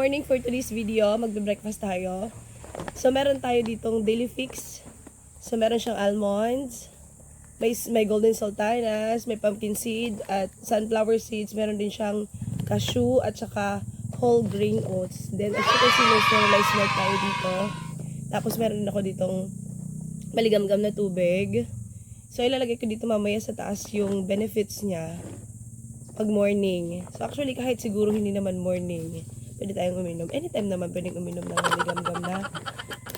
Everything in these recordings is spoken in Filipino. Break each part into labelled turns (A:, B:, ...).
A: morning for today's video. Magbe-breakfast tayo. So, meron tayo ditong daily fix. So, meron siyang almonds. May golden sultanas, may pumpkin seed, at sunflower seeds. Meron din siyang cashew, at saka whole grain oats. Then, as you can see, may sterilized milk tayo dito. Tapos, meron din ako ditong maligamgam na tubig. So, ilalagay ko dito mamaya sa taas yung benefits niya pag morning. So, actually, kahit siguro hindi naman morning, pwede tayong uminom. Anytime naman pwedeng uminom ng maligamgam na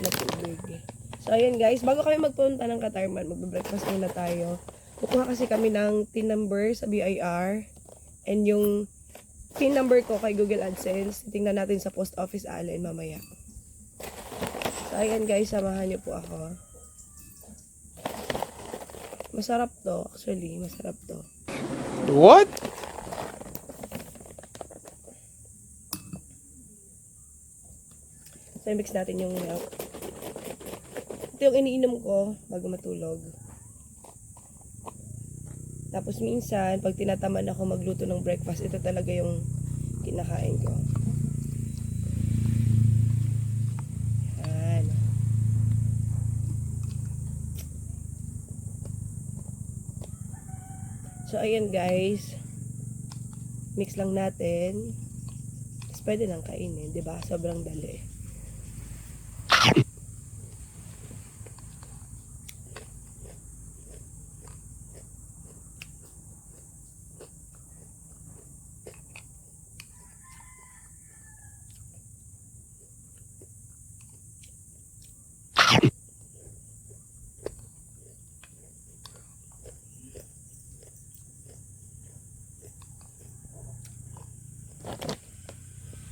A: tubig. So, ayan guys. Bago kami magpunta ng Katarman, magbe-breakfast muna tayo. Kukuha kasi kami ng PIN number sa BIR. And yung PIN number ko kay Google AdSense, tingnan natin sa post office alin mamaya. So, ayan guys. Samahan niyo po ako. Masarap to. Actually, masarap to.
B: What?
A: So, mix natin yung milk. Ito yung iniinom ko bago matulog. Tapos minsan, pag tinataman ako magluto ng breakfast, ito talaga yung kinakain ko. Yan. So, ayan guys. Mix lang natin. Tapos pwede nang kainin, diba? Sobrang dali.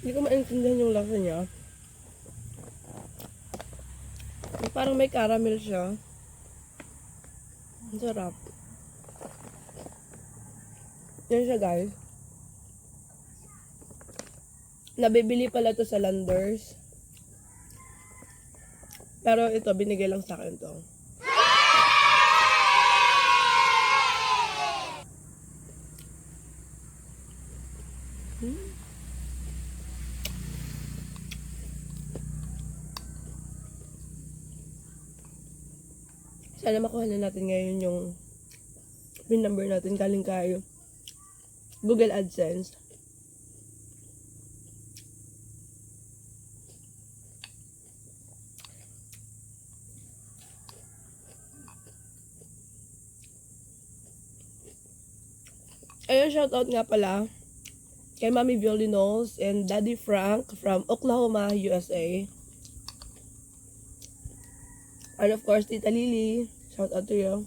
A: Hindi ko maintindihan yung lasa niya. Parang may caramel siya. Ang sarap. Yan siya guys. Nabibili pala to sa Landers. Pero ito, binigay lang sa akin to. Sana makuha na natin ngayon yung PIN number natin galing kayo Google AdSense. Ayun, shoutout nga pala kay Mami Violinos and Daddy Frank from Oklahoma, USA. And of course, Tita Lily. Shout out to you.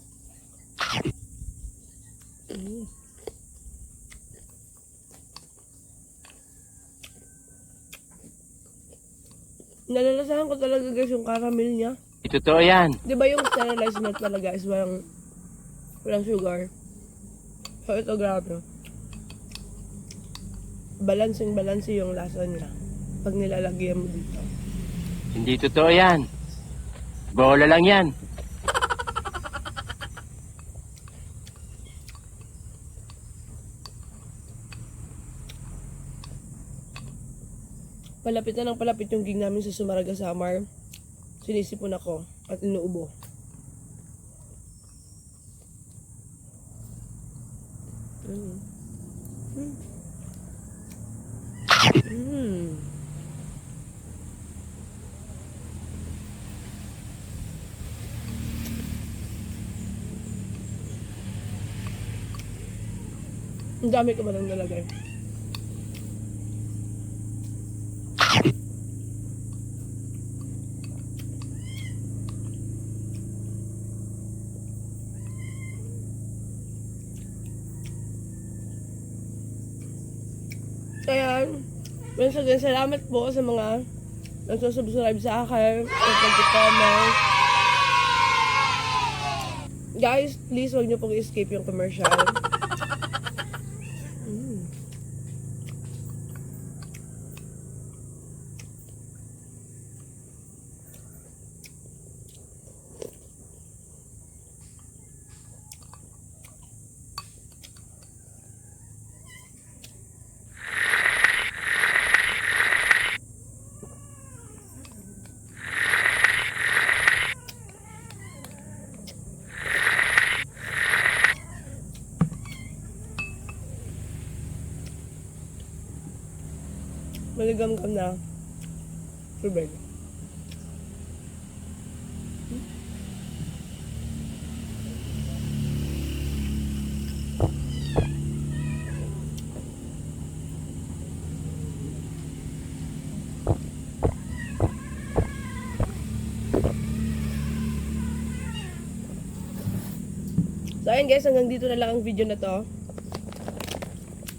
A: Nalalasahan ko talaga guys yung caramel niya.
B: Totoo yan.
A: Di ba yung sterilized milk talaga is walang sugar? So ito grabe. Balancing yung lasa niya pag nilalagyan mo dito.
B: Hindi totoo yan. Bola lang yan.
A: Palapit na ng palapit yung gig namin sa Sumaraga Samar. Sinisipon ako at inuubo. Ang dami ko ba nang nalagay? Kaya, once again, salamat po sa mga nagsusubscribe sa akin at nag-comment. Guys, please huwag niyo pong i-skip yung commercial. Maligam-gam na. Tubig. So ayun guys, hanggang dito na lang ang video na to.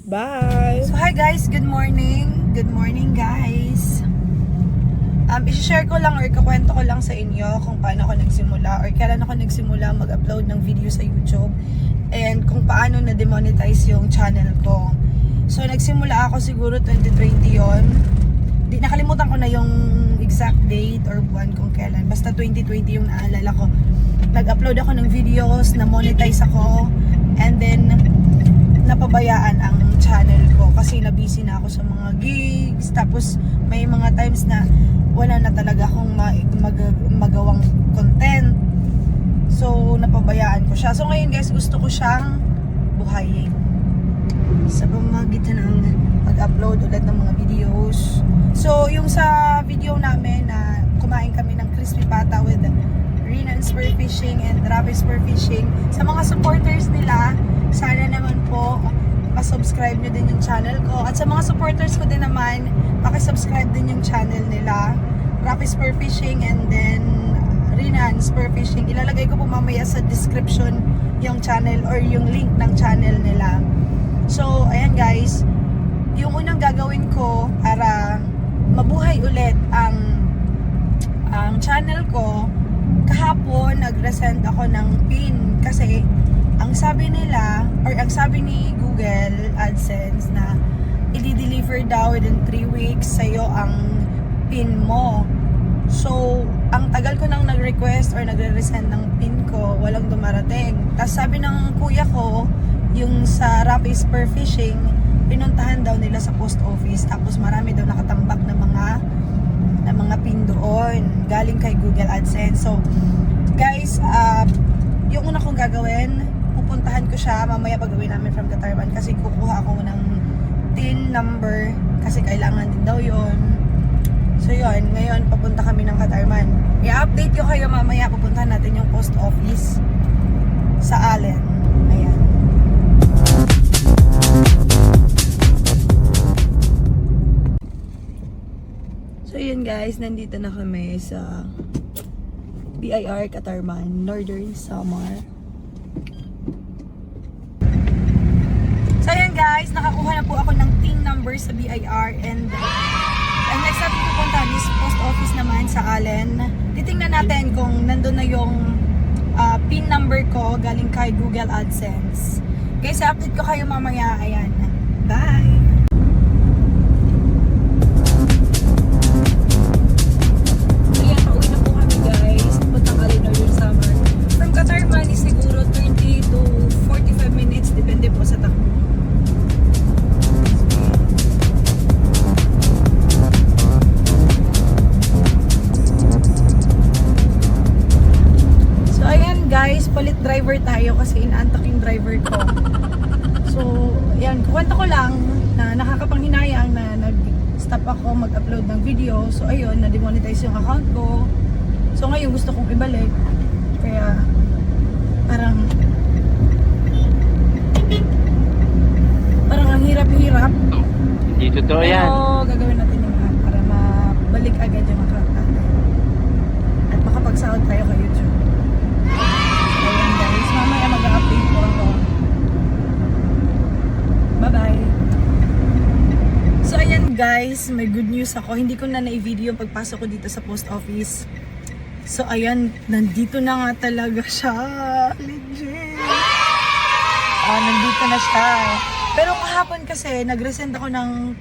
A: Bye!
C: So hi guys, good morning. Good morning guys. I-share ko lang or ikakwento ko lang sa inyo kung paano ako nagsimula or kailan ako nagsimula mag-upload ng video sa YouTube and kung paano na-demonetize yung channel ko. So nagsimula ako siguro 2020 yon. Nakalimutan ko na yung exact date or buwan kung kailan. Basta 2020 yung naalala ko. Nag-upload ako ng videos, na-monetize ako, and then napabayaan ang channel ko kasi na-busy na ako sa mga gigs. Tapos may mga times na wala na talaga akong magawang content. So napabayaan ko siya. So ngayon guys, gusto ko siyang buhayin sa pamamagitan ng pag-upload ulit ng mga videos. So yung sa video namin na kumain kami ng crispy pata with Renan Spearfishing and Ravi Spearfishing, sa mga supporters nila, sana naman po pa-subscribe nyo din yung channel ko. At sa mga supporters ko din naman, paki-subscribe din yung channel nila, Ravi Spearfishing and then Renan Spearfishing. Ilalagay ko po mamaya sa description yung channel or yung link ng channel nila. So, ayan guys, yung unang gagawin ko para mabuhay ulit ang channel ko, kahapon nag-resend ako ng PIN kasi ang sabi nila or ang sabi ni Google AdSense na i-deliver daw within 3 weeks sa'yo ang PIN mo. So, ang tagal ko nang nag-request or nagre-resend ng PIN ko, walang dumarating. Tapos sabi ng kuya ko, yung sa Rapi Spearfishing, pinuntahan daw nila sa post office. Tapos marami daw nakatambak na mga PIN doon galing kay Google AdSense. So guys, yung una kong gagawin, pupuntahan ko siya mamaya pag-uwi namin from Katarman kasi kukuha ako ng TIN number kasi kailangan din daw yon. So yun, ngayon papunta kami ng Katarman. I-update ko kayo mamaya, pupuntahan natin yung post office sa Allen. Ayan. So yun guys, nandito na kami sa BIR Katarman, Northern Samar. So yun guys, nakakuha na po ako ng TIN number sa BIR and next natin pupuntahan is post office naman sa Allen. Titingnan natin kung nandun na yung PIN number ko galing kay Google AdSense. Guys, update ko kayo mamaya. Ayan. Bye! Palit driver tayo kasi inaantak yung driver ko. So, yan, kukwento ko lang na nakakapanghinayang na nag-stop ako mag-upload ng video. So, ayun, na-demonetize yung account ko. So, ngayon gusto kong ibalik. Kaya, parang ang hirap-hirap.
B: Hindi totoo yan.
C: Pero, gagawin natin yung lahat para mabalik agad yung account natin. At makapagsahod tayo kay YouTube. Mamaya mag-update po ako. Bye-bye! So ayan guys, may good news ako. Hindi ko na na-video yung pagpasok ko dito sa post office. So ayan, nandito na nga talaga siya. Legit! Nandito na siya. Pero kahapon kasi, nag-resend ako ng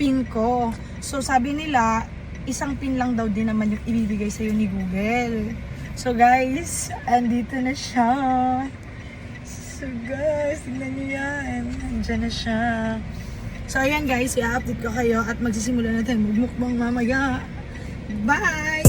C: PIN ko. So sabi nila, isang PIN lang daw din naman yung ibibigay sa'yo ni Google. So guys, andito na siya. So guys, tignan niyo yan. Andyan na siya. So ayan guys, i-update ko kayo at magsisimula na tayo magmukbang mamaya. Bye!